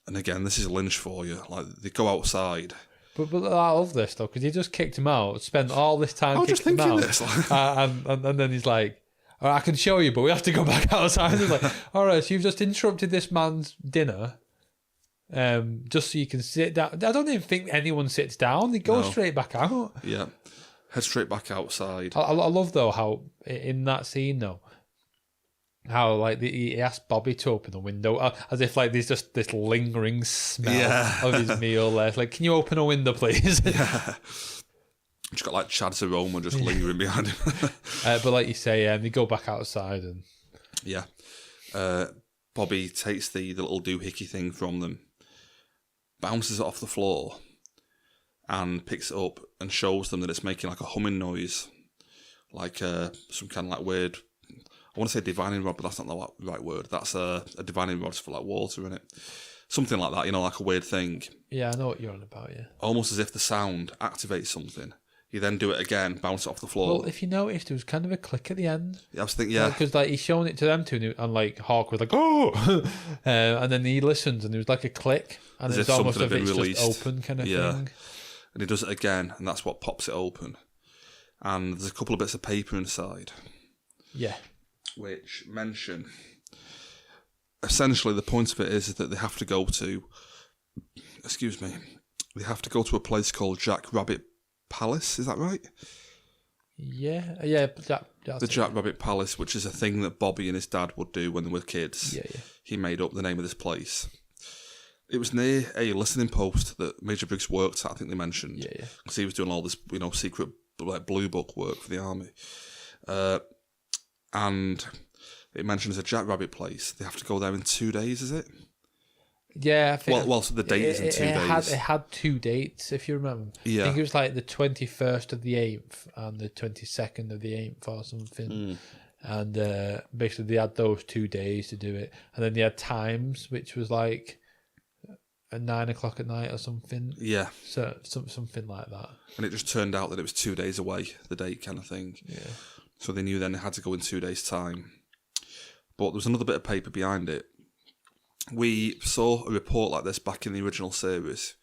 And again, this is Lynch for you. Like, they go outside. But I love this, though, because he just kicked him out, spent all this time kicking him out. And then he's like, oh, I can show you, but we have to go back outside. He's like, all right, so you've just interrupted this man's dinner just so you can sit down. I don't even think anyone sits down. They go straight back out. Yeah. Head straight back outside. I love, though, how in that scene, though, how like he asked Bobby to open the window as if like there's just this lingering smell of his meal left. Like, can you open a window, please? Yeah. Just got like Chad's aroma just lingering behind him. But like you say, they go back outside and Bobby takes the little doohickey thing from them, bounces it off the floor, and picks it up and shows them that it's making like a humming noise, like some kind of like weird. I want to say divining rod, but that's not the right word. That's a divining rod's for like water in it. Something like that, you know, like a weird thing. Yeah, I know what you're on about, yeah. Almost as if the sound activates something. You then do it again, bounce it off the floor. Well, if you noticed, there was kind of a click at the end. Yeah, I was thinking, yeah. Because like he's showing it to them two, and like Hawk was like, oh! And then he listens, and there was like a click. And as it's almost as if it's released. Just open kind of thing. And he does it again, and that's what pops it open. And there's a couple of bits of paper inside. Yeah. Which mention essentially the point of it is that they have to go to, a place called Jack Rabbit Palace. Is that right? Yeah. The Jack Rabbit Palace, which is a thing that Bobby and his dad would do when they were kids. Yeah. He made up the name of this place. It was near a listening post that Major Briggs worked at, I think they mentioned. Yeah. Because he was doing all this, secret blue book work for the army. And it mentions a Jack Rabbit place. They have to go there in 2 days, is it? Yeah, I think. Well, so the date is in 2 days. It had 2 dates, if you remember. Yeah. I think it was like the 21st of the 8th and the 22nd of the 8th or something. And basically they had those 2 days to do it. And then they had times, which was like at 9 o'clock at night or something. Yeah. So something like that. And it just turned out that it was 2 days away, the date kind of thing. Yeah. So they knew then they had to go in 2 days' time. But there was another bit of paper behind it. We saw a report like this back in the original series.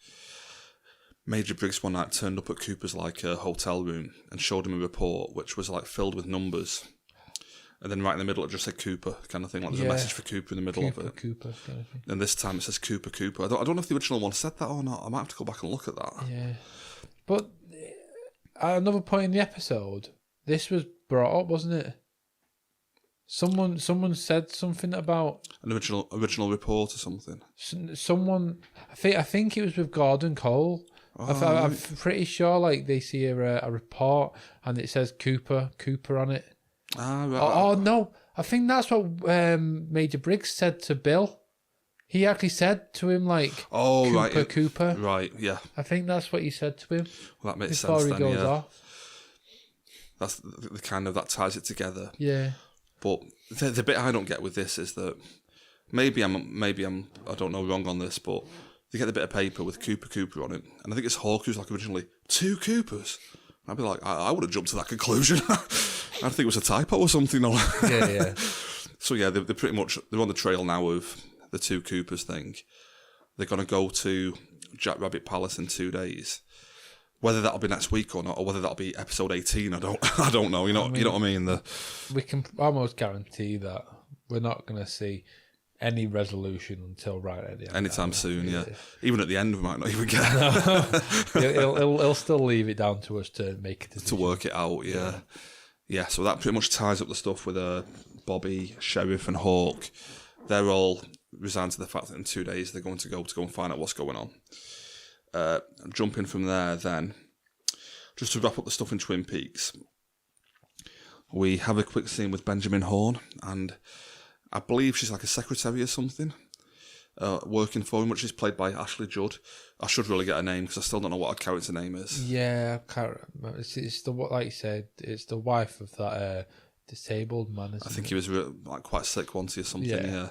Major Briggs one night turned up at Cooper's hotel room and showed him a report which was filled with numbers. And then right in the middle it just said Cooper kind of thing. There's a message for Cooper in the middle of it. Cooper kind of thing. And this time it says Cooper. I don't know if the original one said that or not. I might have to go back and look at that. Yeah. But at another point in the episode, this was brought up, wasn't it? Someone said something about an original report or something. Someone, I think it was with Gordon Cole. I'm pretty sure they see a report and it says Cooper on it. Ah, right. Oh no, I think that's what Major Briggs said to Bill. He actually said to him Cooper. Right, yeah. I think that's what he said to him. Well, that makes before sense he then, goes yeah. off. That's the kind of that ties it together. Yeah. But the bit I don't get with this is that maybe I'm I don't know wrong on this, but they get the bit of paper with Cooper on it, and I think it's Hawk who's originally 2 Coopers. I'd be like, I would have jumped to that conclusion. I think it was a typo or something. Yeah. So yeah, they're pretty much they're on the trail now of the 2 Coopers thing. They're gonna go to Jack Rabbit Palace in 2 days. Whether that'll be next week or not, or whether that'll be episode 18, I don't know. You know what I mean? We can almost guarantee that we're not going to see any resolution until right at the end. Anytime soon, yeah. Even at the end, we might not even get. He'll still leave it down to us to make it to work it out. Yeah. So that pretty much ties up the stuff with Bobby, Sheriff, and Hawk. They're all resigned to the fact that in 2 days they're going to go and find out what's going on. Jumping from there then, just to wrap up the stuff in Twin Peaks, we have a quick scene with Benjamin Horne, and I believe she's like a secretary or something, working for him, which is played by Ashley Judd. I should really get a name because I still don't know what her character name is. Yeah, I can't remember. It's the, like you said, it's the wife of that disabled man. I think he was quite sick once or something. Yeah.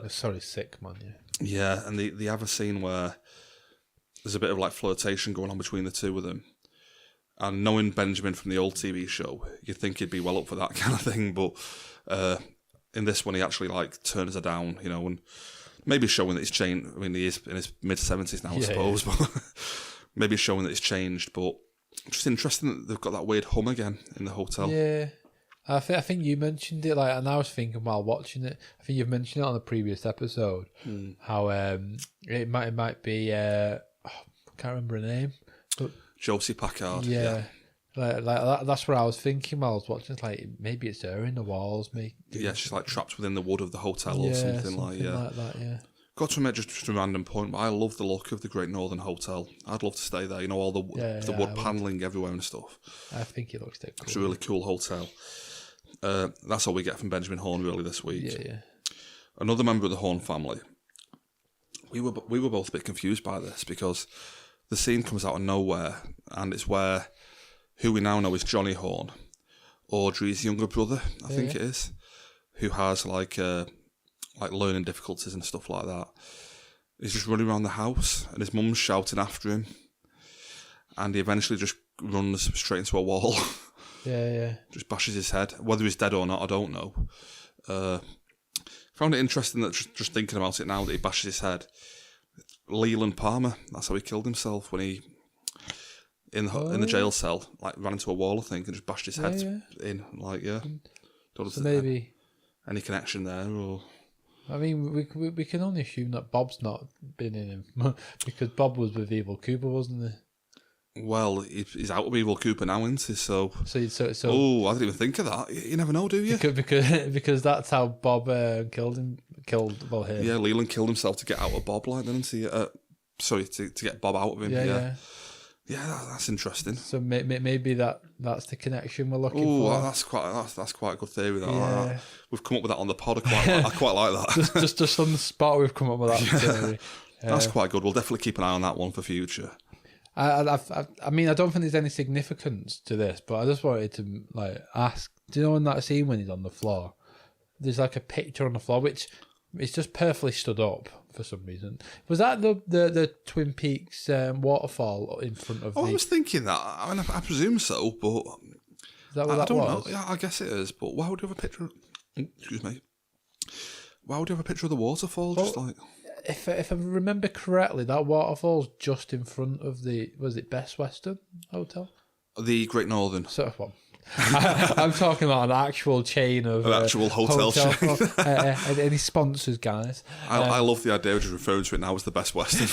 Sick man. Yeah. Yeah, and they have a scene where there's a bit of flirtation going on between the two of them. And knowing Benjamin from the old TV show, you'd think he'd be well up for that kind of thing. But in this one, he actually turns her down, and maybe showing that he's changed. I mean, he is in his mid-70s now, I suppose. Yeah. But maybe showing that he's changed. But just interesting that they've got that weird hum again in the hotel. Yeah. I think you mentioned it, and I was thinking while watching it. I think you've mentioned it on the previous episode how it might be. I can't remember her name, but Josie Packard. Yeah. That's what I was thinking while I was watching. It's maybe it's her in the walls. Yeah, she's trapped within the wood of the hotel or something like that. Yeah. Got to admit, just a random point, but I love the look of the Great Northern Hotel. I'd love to stay there. All the wood panelling everywhere and stuff. I think it looks cool. It's a really cool hotel. That's all we get from Benjamin Horne really this week. Yeah. Another member of the Horne family. We were both a bit confused by this because the scene comes out of nowhere, and it's where who we now know is Johnny Horne, Audrey's younger brother, I think it is, who has learning difficulties and stuff like that. He's just running around the house, and his mum's shouting after him, and he eventually just runs straight into a wall. Yeah. Just bashes his head. Whether he's dead or not, I don't know. Found it interesting that just thinking about it now that he bashes his head. Leland Palmer, that's how he killed himself when he in the jail cell, ran into a wall, I think, and just bashed his head in. Don't know maybe any connection there or. I mean, we can only assume that Bob's not been in him because Bob was with Evil Cooper, wasn't he? Well, he's out of Evil Cooper now, isn't he? So oh, I didn't even think of that. You never know, do you? Because that's how Bob killed him. Yeah, Leland killed himself to get out of Bob, like, didn't he? Sorry, to get Bob out of him. Yeah, that's interesting. So maybe that's the connection we're looking for. Oh, that's quite a good theory. That we've come up with that on the pod. I quite like that. just on the spot, we've come up with that theory. That's quite good. We'll definitely keep an eye on that one for future. I mean, I don't think there's any significance to this, but I just wanted to ask. Do you know in that scene when he's on the floor, there's like a picture on the floor which is just perfectly stood up for some reason. Was that the Twin Peaks waterfall in front of? I was thinking that. I mean, I presume so, but is that what that was? Know. Yeah, I guess it is. But why would you have a picture? Excuse me. Why would you have a picture of the waterfall? Well, just like. If I remember correctly, that waterfall's just in front of was it Best Western Hotel? The Great Northern. So, well, I'm talking about an actual chain of... An actual hotel chain. Any sponsors, guys? I love the idea of just referring to it now as the Best Western.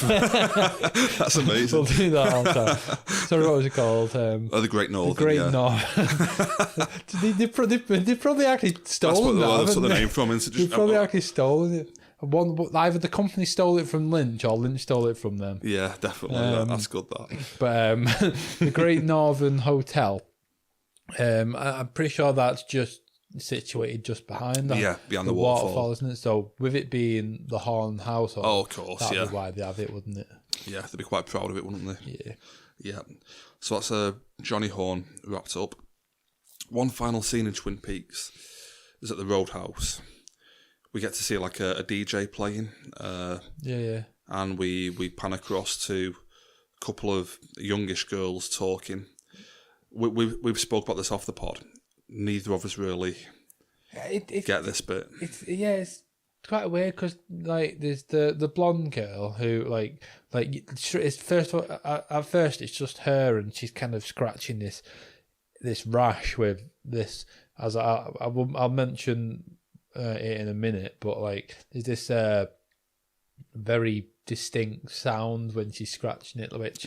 That's amazing. We'll do that all the time. Sorry, what was it called? The Great Northern. The Great Northern. they probably actually stolen that. That's what the name from. They probably actually stolen it. Either the company stole it from Lynch or Lynch stole it from them. Yeah, definitely. That's good, that. But the Great Northern Hotel, I'm pretty sure that's just situated just behind that. Yeah, behind the waterfall, isn't it? So with it being the Horn household, of course, that'd be why they have it, wouldn't it? Yeah, they'd be quite proud of it, wouldn't they? Yeah. So that's Johnny Horn wrapped up. One final scene in Twin Peaks is at the Roadhouse. We get to see like a DJ playing. And we pan across to a couple of youngish girls talking. We've spoke about this off the pod. Neither of us really get this bit. It's quite weird because there's the blonde girl who it's first of all, at first it's just her and she's kind of scratching this rash with this, as I'll mention it in a minute, but there's this very distinct sound when she's scratching it, which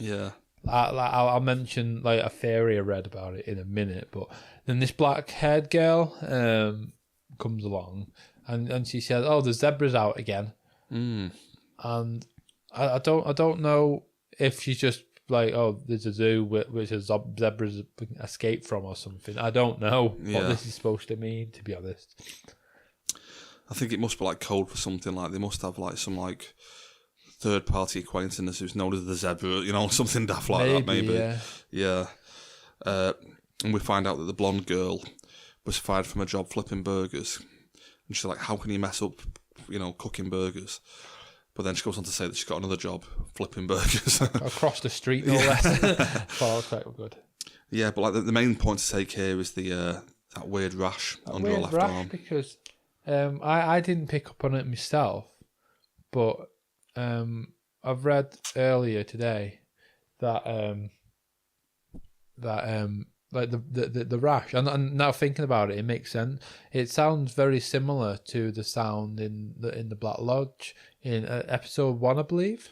I'll mention a theory I read about it in a minute. But then this black-haired girl comes along and she says, "Oh, the zebra's out again," and I don't know if she's just "Oh, there's a zoo which a zebras escaped from" or something. I don't know what this is supposed to mean, to be honest. I think it must be code for something. They must have some third party acquaintance who's known as the zebra, something daft like that maybe. Yeah. And we find out that the blonde girl was fired from a job flipping burgers. And she's like, how can you mess up, cooking burgers? But then she goes on to say that she's got another job flipping burgers. Across the street, no less. Well, that's quite good. Yeah, but the main point to take here is the that weird rash under her left arm. Because I didn't pick up on it myself, but I've read earlier today that the rash, and now thinking about it, it makes sense. It sounds very similar to the sound in the Black Lodge in episode 1, I believe.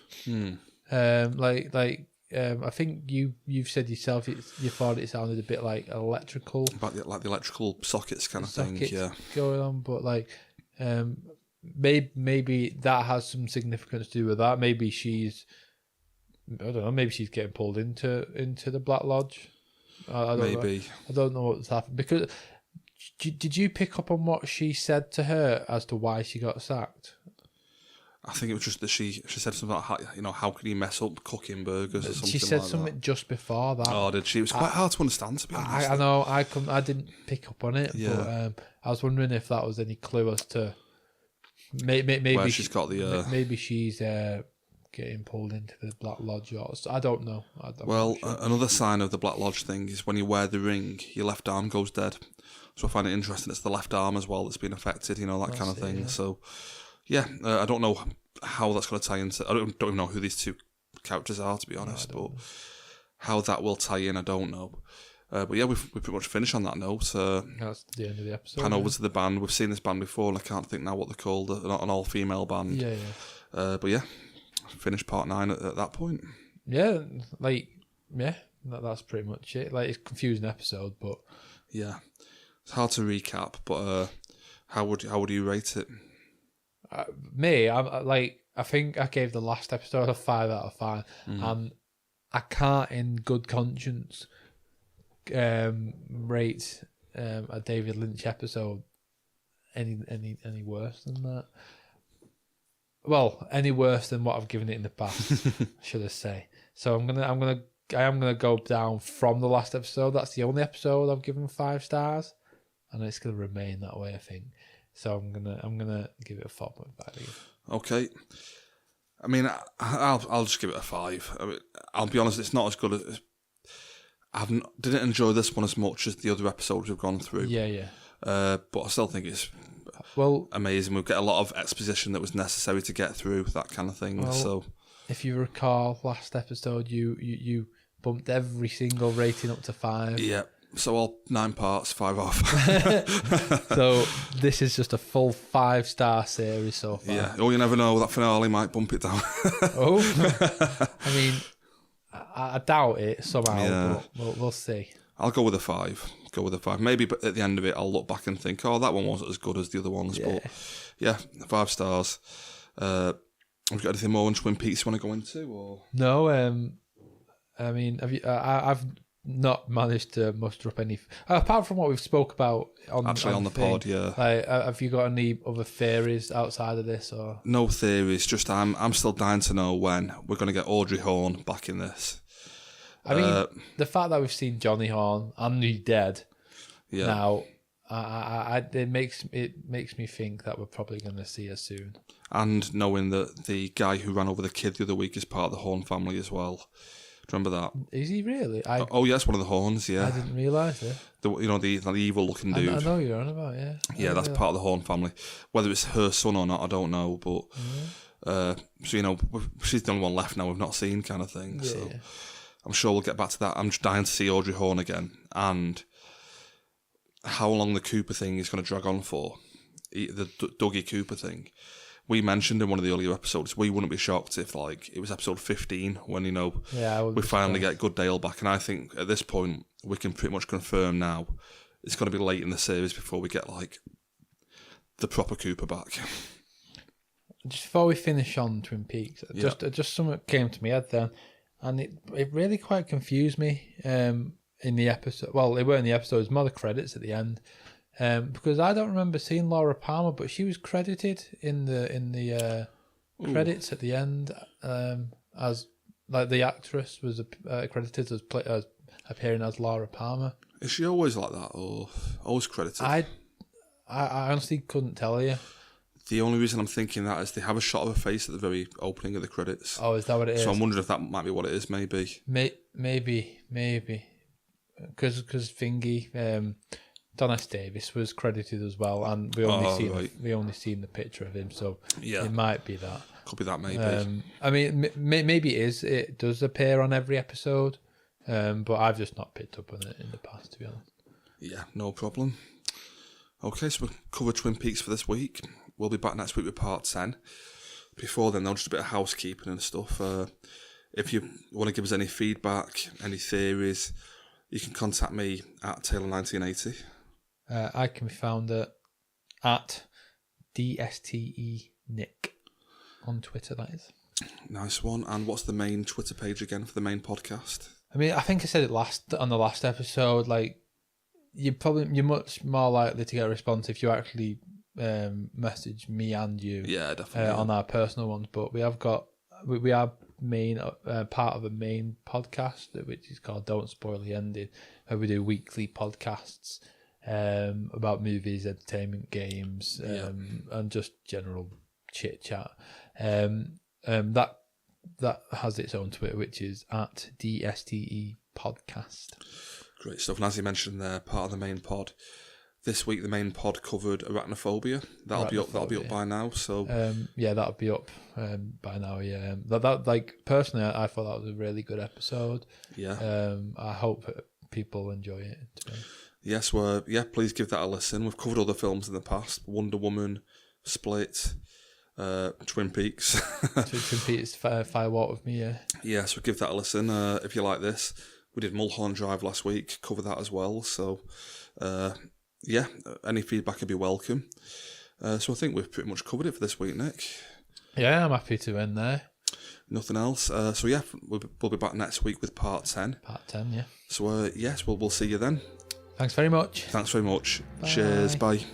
I think you've said yourself you thought it sounded a bit like electrical, about the electrical sockets kind of thing, going on. But maybe that has some significance to do with that. Maybe she's, I don't know. Maybe she's getting pulled into the Black Lodge. I don't know what's happened, because did you pick up on what she said to her as to why she got sacked? I think it was just that she said something like, how can you mess up cooking burgers or something. She said like something that. Just before that. Oh, did she? It was quite hard to understand, to be honest. I know. I didn't pick up on it, but I was wondering if that was any clue as to maybe where she's got the maybe she's getting pulled into the Black Lodge. I don't know. Another sign of the Black Lodge thing is when you wear the ring, your left arm goes dead. So I find it interesting. It's the left arm as well that's been affected. That kind of thing. Yeah. So. Yeah, I don't know how that's going to tie into... I don't even know who these two characters are, to be honest, but how that will tie in, I don't know. But yeah, we've pretty much finished on that note. That's the end of the episode. Pan over to the band. We've seen this band before, and I can't think now what they're called. They're not an all-female band. Yeah. But yeah, finished part 9 at that point. Yeah, that's pretty much it. Like, it's a confusing episode, but yeah, it's hard to recap. But how would you rate it? I think I gave the last episode a 5 out of 5, and I can't, in good conscience, rate a David Lynch episode any worse than that. Well, any worse than what I've given it in the past, should I say? So I am gonna go down from the last episode. That's the only episode I've given 5 stars, and it's gonna remain that way, I think. So I'm gonna give it a 4.5 again. Okay. I mean, I'll just give it a 5. I mean, I'll be honest, it's not as good as... didn't enjoy this one as much as the other episodes we've gone through. Yeah. But I still think it's amazing. We'll get a lot of exposition that was necessary to get through, that kind of thing. So, if you recall, last episode, you bumped every single rating up to 5. Yeah. So all 9 parts, 5 off. So this is just a full 5-star series so far. Yeah. Oh, you never know. That finale might bump it down. I mean, I doubt it somehow, but we'll see. I'll go with a 5. Maybe but at the end of it, I'll look back and think, oh, that one wasn't as good as the other ones. Yeah. But yeah, 5 stars. Have you got anything more on Twin Peaks you want to go into? Or no. I mean, have you? I've not managed to muster up any apart from what we've spoke about on the pod. Yeah. Like, have you got any other theories outside of this? Or no theories. Just I'm still dying to know when we're going to get Audrey Horne back in this. I mean, the fact that we've seen Johnny Horne and he's dead now, it makes me think that we're probably going to see her soon. And knowing that the guy who ran over the kid the other week is part of the Horne family as well. Do you remember that? Is he really? Oh, yes, one of the Horns, yeah. I didn't realise it. The evil-looking dude. I know you're on about, yeah. Yeah, that's part of the Horne family. Whether it's her son or not, I don't know, but... so, she's the only one left now we've not seen, kind of thing. Yeah. So I'm sure we'll get back to that. I'm just dying to see Audrey Horne again. And how long the Cooper thing is going to drag on for. The Dougie Cooper thing. We mentioned in one of the earlier episodes, we wouldn't be shocked if it was episode 15 when, we finally get Goodale back. And I think at this point, we can pretty much confirm now it's going to be late in the series before we get the proper Cooper back. Just before we finish on Twin Peaks, just something came to my head then, and it really quite confused me in the episode. Well, it weren't in the episode, it was more the credits at the end. Because I don't remember seeing Laura Palmer, but she was credited in the credits at the end as the actress was credited as appearing as Laura Palmer. Is she always like that, or always credited? I honestly couldn't tell you. The only reason I'm thinking that is they have a shot of her face at the very opening of the credits. Oh, is that what it is? So I'm wondering if that might be what it is. Maybe. Maybe, because Thingy. Don S. Davis was credited as well, and we only seen the picture of him, so it might be that. Could be that, maybe. I mean, maybe it is. It does appear on every episode, but I've just not picked up on it in the past, to be honest. Yeah, no problem. Okay, so we've covered Twin Peaks for this week. We'll be back next week with part 10. Before then, though, just a bit of housekeeping and stuff. If you want to give us any feedback, any theories, you can contact me at Taylor1980. I can be found at DSTE Nick on Twitter, that is. Nice one. And what's the main Twitter page again for the main podcast? I mean, I think I said it on the last episode. You're much more likely to get a response if you actually message me and you. Yeah, definitely. On our personal ones, but we are part of a main podcast which is called Don't Spoil the Ending, where we do weekly podcasts. About movies, entertainment, games, and just general chit chat. That has its own Twitter, which is at DSTE Podcast. Great stuff. And as you mentioned, there, part of the main pod. This week, the main pod covered arachnophobia. That'll be up by now. So that'll be up by now. Yeah, that personally, I thought that was a really good episode. Yeah. I hope people enjoy it. Yes, please give that a listen. We've covered other films in the past: Wonder Woman, Split, Twin Peaks. Twin Peaks, Fire Walk with Me. Yeah, so give that a listen if you like this. We did Mulholland Drive last week, cover that as well. So, any feedback would be welcome. So I think we've pretty much covered it for this week, Nick. Yeah, I'm happy to end there. Nothing else. We'll be back next week with part 10. Part 10, yeah. So, yes, we'll see you then. Thanks very much. Thanks very much. Bye. Cheers. Bye.